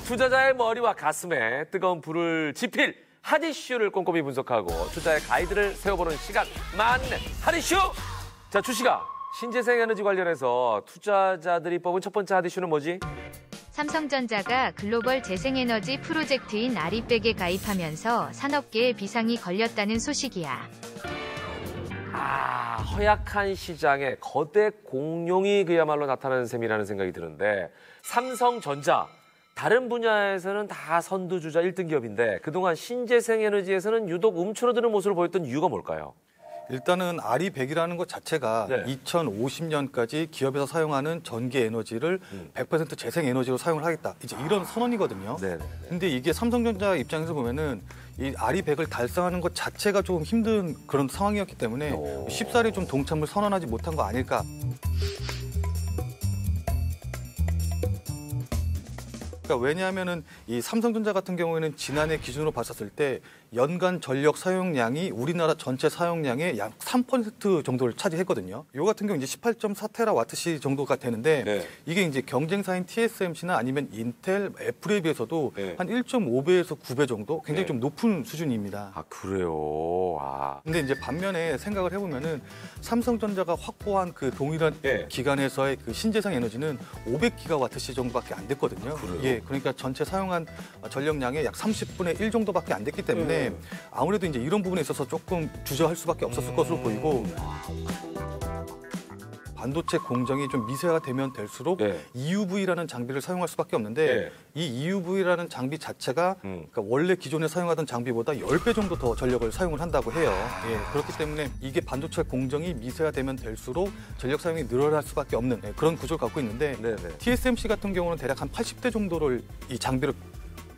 투자자의 머리와 가슴에 뜨거운 불을 지필 핫 이슈를 꼼꼼히 분석하고 투자의 가이드를 세워보는 시간 만렙 핫 이슈! 자, 주시가 신재생 에너지 관련해서 투자자들이 뽑은 첫 번째 핫 이슈는 뭐지? 삼성전자가 글로벌 재생에너지 프로젝트인 아리백에 가입하면서 산업계에 비상이 걸렸다는 소식이야. 허약한 시장에 거대 공룡이 그야말로 나타나는 셈이라는 생각이 드는데 삼성전자, 다른 분야에서는 다 선두주자 1등 기업인데 그동안 신재생에너지에서는 유독 움츠러드는 모습을 보였던 이유가 뭘까요? 일단은 아리백이라는 것 자체가 2050년까지 기업에서 사용하는 전기 에너지를 100% 재생에너지로 사용을 하겠다. 이제 이런 선언이거든요. 근데 이게 삼성전자 입장에서 보면은 이 아리백을 달성하는 것 자체가 조금 힘든 그런 상황이었기 때문에 쉽사리 좀 동참을 선언하지 못한 거 아닐까. 그러니까 왜냐하면은 이 삼성전자 같은 경우에는 지난해 기준으로 봤었을 때 연간 전력 사용량이 우리나라 전체 사용량의 약 3% 정도를 차지했거든요. 요 같은 경우 이제 18.4테라와트시 정도가 되는데 이게 이제 경쟁사인 TSMC나 아니면 인텔, 애플에 비해서도 한 1.5배에서 9배 정도 굉장히 좀 높은 수준입니다. 아, 그래요? 근데 이제 반면에 생각을 해보면은 삼성전자가 확보한 그 동일한 기간에서의 그 신재생 에너지는 500기가와트시 정도밖에 안 됐거든요. 그러니까 전체 사용한 전력량의 약 30분의 1 정도밖에 안 됐기 때문에 아무래도 이제 이런 부분에 있어서 조금 주저할 수밖에 없었을 것으로 보이고 반도체 공정이 좀 미세화가 되면 될수록 EUV라는 장비를 사용할 수밖에 없는데 이 EUV라는 장비 자체가 그러니까 원래 기존에 사용하던 장비보다 10배 정도 더 전력을 사용을 한다고 해요. 그렇기 때문에 이게 반도체 공정이 미세화되면 될수록 전력 사용이 늘어날 수밖에 없는 그런 구조를 갖고 있는데 TSMC 같은 경우는 대략 한 80대 정도를 이 장비를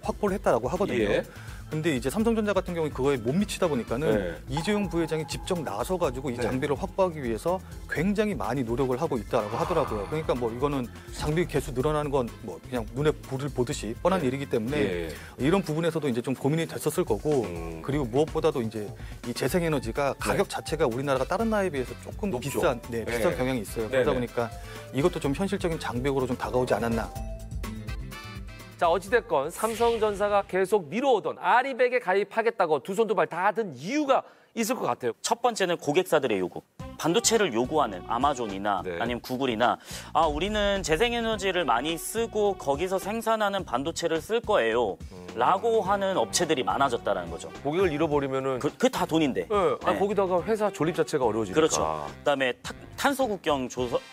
확보를 했다라고 하거든요. 근데 이제 삼성전자 같은 경우는 그거에 못 미치다 보니까는 이재용 부회장이 직접 나서가지고 이 장비를 확보하기 위해서 굉장히 많이 노력을 하고 있다라고 하더라고요. 그러니까 뭐 이거는 장비 개수 늘어나는 건 뭐 그냥 눈에 불을 보듯이 뻔한 일이기 때문에 이런 부분에서도 이제 좀 고민이 됐었을 거고 그리고 무엇보다도 이제 이 재생에너지가 가격 자체가 우리나라가 다른 나라에 비해서 조금 비싼 경향이 있어요. 그러다 보니까 이것도 좀 현실적인 장벽으로 좀 다가오지 않았나. 자, 어찌됐건 삼성전자가 계속 미뤄오던 아리백에 가입하겠다고 두 손 두 발 다 든 이유가 있을 것 같아요. 첫 번째는 고객사들의 요구. 반도체를 요구하는 아마존이나 아니면 구글이나 우리는 재생에너지를 많이 쓰고 거기서 생산하는 반도체를 쓸 거예요. 라고 하는 업체들이 많아졌다는 거죠. 고객을 잃어버리면은 그 다 돈인데. 거기다가 회사 존립 자체가 어려워지니까. 그렇죠. 그다음에 탄소 국경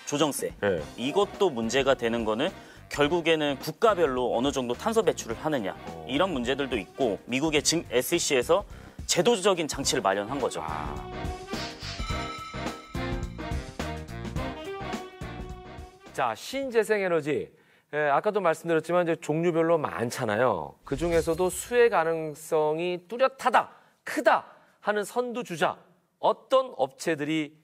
조정세. 이것도 문제가 되는 거는 결국에는 국가별로 어느 정도 탄소 배출을 하느냐 이런 문제들도 있고 미국의 SEC에서 제도적인 장치를 마련한 거죠. 자, 신재생에너지 아까도 말씀드렸지만 이제 종류별로 많잖아요. 그 중에서도 수혜 가능성이 뚜렷하다, 크다 하는 선두주자 어떤 업체들이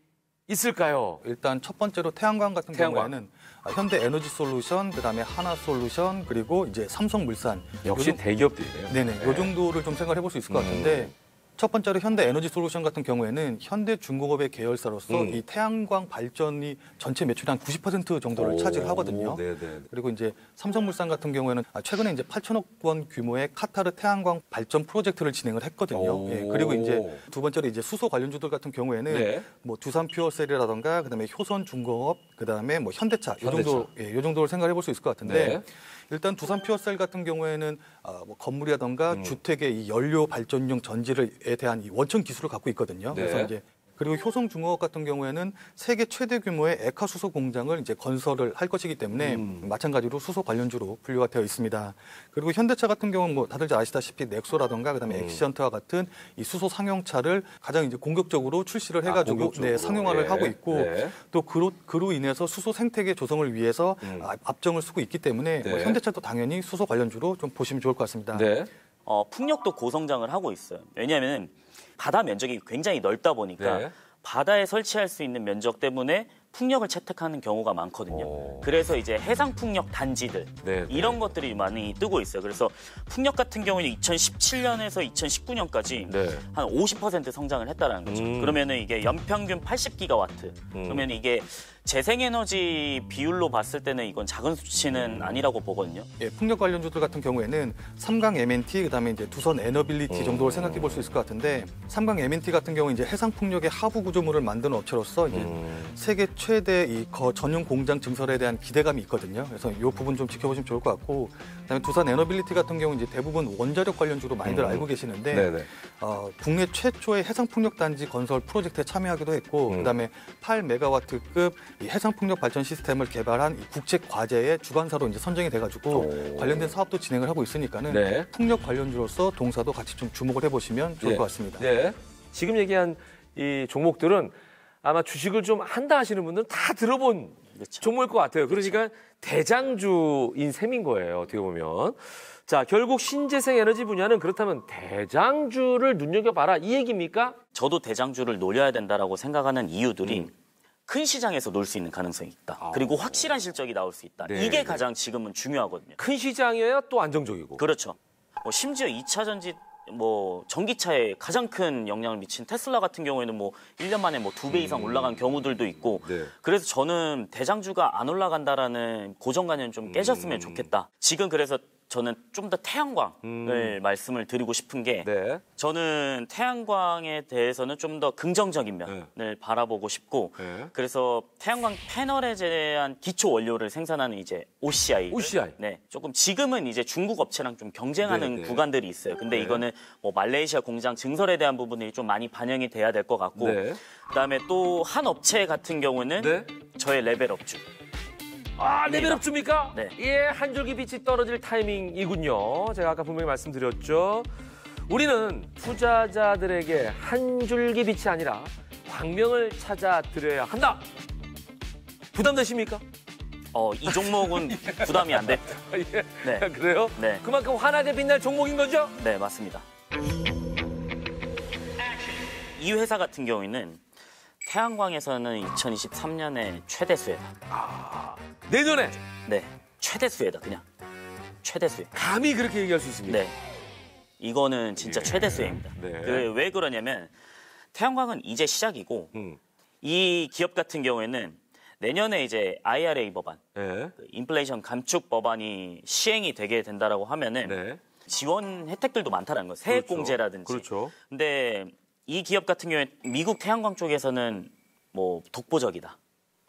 있을까요? 일단 첫 번째로 태양광 같은 경우에는 현대에너지솔루션, 그다음에 하나솔루션, 그리고 이제 삼성물산. 역시 대기업들이네요. 요 정도를 좀 생각해 볼 수 있을 것 같은데 첫 번째로 현대에너지솔루션 같은 경우에는 현대중공업의 계열사로서 이 태양광 발전이 전체 매출의 한 90% 정도를 차지하거든요. 그리고 이제 삼성물산 같은 경우에는 최근에 이제 8천억 원 규모의 카타르 태양광 발전 프로젝트를 진행을 했거든요. 그리고 이제 두 번째로 이제 수소 관련주들 같은 경우에는 뭐 두산퓨어셀이라던가 그다음에 효선중공업, 그다음에 뭐 현대차 요 정도를 생각해 볼 수 있을 것 같은데 일단 두산퓨어셀 같은 경우에는 뭐 건물이라던가 주택의 이 연료 발전용 전지에 대한 이 원천 기술을 갖고 있거든요. 그래서 이제 그리고 효성중공업 같은 경우에는 세계 최대 규모의 액화 수소 공장을 이제 건설을 할 것이기 때문에 마찬가지로 수소 관련주로 분류가 되어 있습니다. 그리고 현대차 같은 경우는 뭐 다들 잘 아시다시피 넥소라던가 그다음에 엑시언트와 같은 이 수소 상용차를 가장 이제 공격적으로 출시를 해가지고 상용화를 하고 있고 또 그로 인해서 수소 생태계 조성을 위해서 앞정을 쓰고 있기 때문에 뭐 현대차도 당연히 수소 관련주로 좀 보시면 좋을 것 같습니다. 풍력도 고성장을 하고 있어요. 왜냐하면 바다 면적이 굉장히 넓다 보니까 바다에 설치할 수 있는 면적 때문에 풍력을 채택하는 경우가 많거든요. 그래서 이제 해상 풍력 단지들 네, 이런 것들이 많이 뜨고 있어요. 그래서 풍력 같은 경우는 2017년에서 2019년까지 네. 한 50% 성장을 했다라는 거죠. 그러면은 이게 연평균 80기가와트. 그러면 이게 재생에너지 비율로 봤을 때는 이건 작은 수치는 아니라고 보거든요. 예, 풍력 관련주들 같은 경우에는 삼강 M&T 그다음에 이제 두선 에너빌리티 정도를 생각해 볼 수 있을 것 같은데 삼강 M&T 같은 경우 이제 해상 풍력의 하부 구조물을 만드는 업체로서 이제 세계 최대 이 전용 공장 증설에 대한 기대감이 있거든요. 그래서 이 부분 좀 지켜보시면 좋을 것 같고, 그다음에 두산 에너빌리티 같은 경우 이제 대부분 원자력 관련주로 많이들 알고 계시는데 네네. 국내 최초의 해상 풍력 단지 건설 프로젝트에 참여하기도 했고, 그다음에 8메가와트급 이 해상 풍력 발전 시스템을 개발한 이 국제 과제의 주관사로 이제 선정이 돼가지고 관련된 사업도 진행을 하고 있으니까는 네. 풍력 관련주로서 동사도 같이 좀 주목을 해보시면 좋을 것 같습니다. 네. 지금 얘기한 이 종목들은 아마 주식을 좀 한다 하시는 분들은 다 들어본 그렇죠. 종목일 것 같아요. 그러니까 대장주인 셈인 거예요. 어떻게 보면. 자, 결국 신재생 에너지 분야는 그렇다면 대장주를 눈여겨봐라 이 얘기입니까? 저도 대장주를 노려야 된다라고 생각하는 이유들이 큰 시장에서 놀 수 있는 가능성이 있다. 그리고 확실한 실적이 나올 수 있다. 네, 이게 네. 가장 지금은 중요하거든요. 큰 시장이어야 또 안정적이고. 그렇죠. 심지어 2차 전지 전기차에 가장 큰 영향을 미친 테슬라 같은 경우에는 1년 만에 2배 이상 올라간 경우들도 있고 네. 그래서 저는 대장주가 안 올라간다라는 고정관념이 좀 깨졌으면 좋겠다. 지금 그래서 저는 좀 더 태양광을 말씀을 드리고 싶은 게 네. 저는 태양광에 대해서는 좀 더 긍정적인 면을 바라보고 싶고 네. 그래서 태양광 패널에 대한 기초 원료를 생산하는 이제 OCI. 네. 조금 지금은 이제 중국 업체랑 좀 경쟁하는 네, 네. 구간들이 있어요. 근데 네. 이거는 말레이시아 공장 증설에 대한 부분들이 좀 많이 반영이 돼야 될 것 같고 네. 그다음에 또 한 업체 같은 경우는 네. 저의 레벨업주. 아, 레벨업 줍니까? 네. 예, 한 줄기 빛이 떨어질 타이밍이군요. 제가 아까 분명히 말씀드렸죠. 우리는 투자자들에게 한 줄기 빛이 아니라 광명을 찾아드려야 한다. 부담되십니까? 이 종목은 부담이 안 됩니다. 예. 네. 그래요? 네. 그만큼 환하게 빛날 종목인 거죠? 네, 맞습니다. 이 회사 같은 경우에는 태양광에서는 2023년에 최대 수혜다. 내년에 네, 최대 수혜다. 그냥 최대 수혜. 감히 그렇게 얘기할 수 있습니다. 네, 이거는 진짜 최대 수혜입니다. 네. 왜 그러냐면 태양광은 이제 시작이고 음. 이 기업 같은 경우에는 내년에 이제 IRA 법안, 네. 인플레이션 감축 법안이 시행이 되게 된다라고 하면은 네. 지원 혜택들도 많다는 거예요. 세액 그렇죠. 공제라든지. 그렇죠. 근데 이 기업 같은 경우에 미국 태양광 쪽에서는 독보적이다.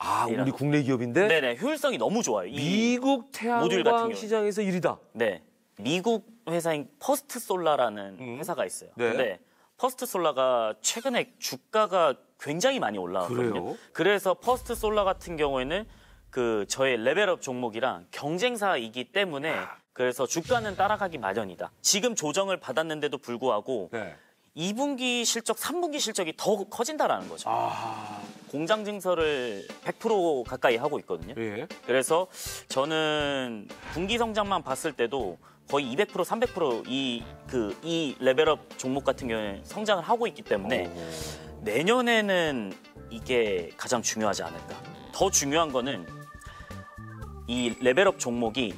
아, 우리 국내 기업인데 네네, 효율성이 너무 좋아요. 미국 모듈 같은 태양광 경우는. 시장에서 1위다. 네, 미국 회사인 퍼스트 솔라라는 회사가 있어요. 네. 근데 퍼스트 솔라가 최근에 주가가 굉장히 많이 올라왔거든요. 그래요? 그래서 퍼스트 솔라 같은 경우에는 저의 레벨업 종목이랑 경쟁사이기 때문에 그래서 주가는 따라가기 마련이다. 지금 조정을 받았는데도 불구하고 네. 2분기 실적, 3분기 실적이 더 커진다라는 거죠. 공장 증설을 100% 가까이 하고 있거든요. 예. 그래서 저는 분기 성장만 봤을 때도 거의 200%, 300% 이 레벨업 종목 같은 경우에 성장을 하고 있기 때문에 내년에는 이게 가장 중요하지 않을까. 더 중요한 거는 이 레벨업 종목이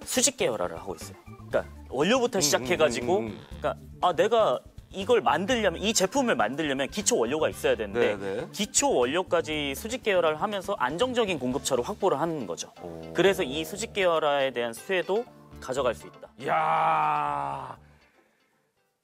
수직 계열화를 하고 있어요. 그러니까 원료부터 시작해가지고, 그러니까 내가 이걸 만들려면 이 제품을 만들려면 기초 원료가 있어야 되는데 네네. 기초 원료까지 수직 계열화를 하면서 안정적인 공급처를 확보를 하는 거죠. 그래서 이 수직 계열화에 대한 수혜도 가져갈 수 있다. 이야,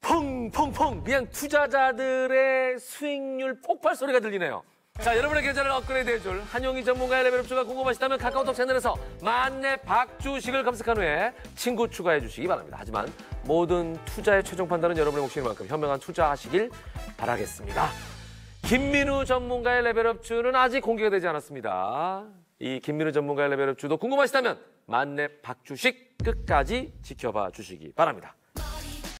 펑펑펑 그냥 투자자들의 수익률 폭발 소리가 들리네요. 자, 여러분의 계좌를 업그레이드 해줄 한용희 전문가의 레벨업주가 궁금하시다면 카카오톡 채널에서 만내 박주식을 검색한 후에 친구 추가해 주시기 바랍니다. 하지만 모든 투자의 최종 판단은 여러분의 몫인 만큼 현명한 투자하시길 바라겠습니다. 김민우 전문가의 레벨업주는 아직 공개가 되지 않았습니다. 이 김민우 전문가의 레벨업주도 궁금하시다면 만내 박주식 끝까지 지켜봐 주시기 바랍니다.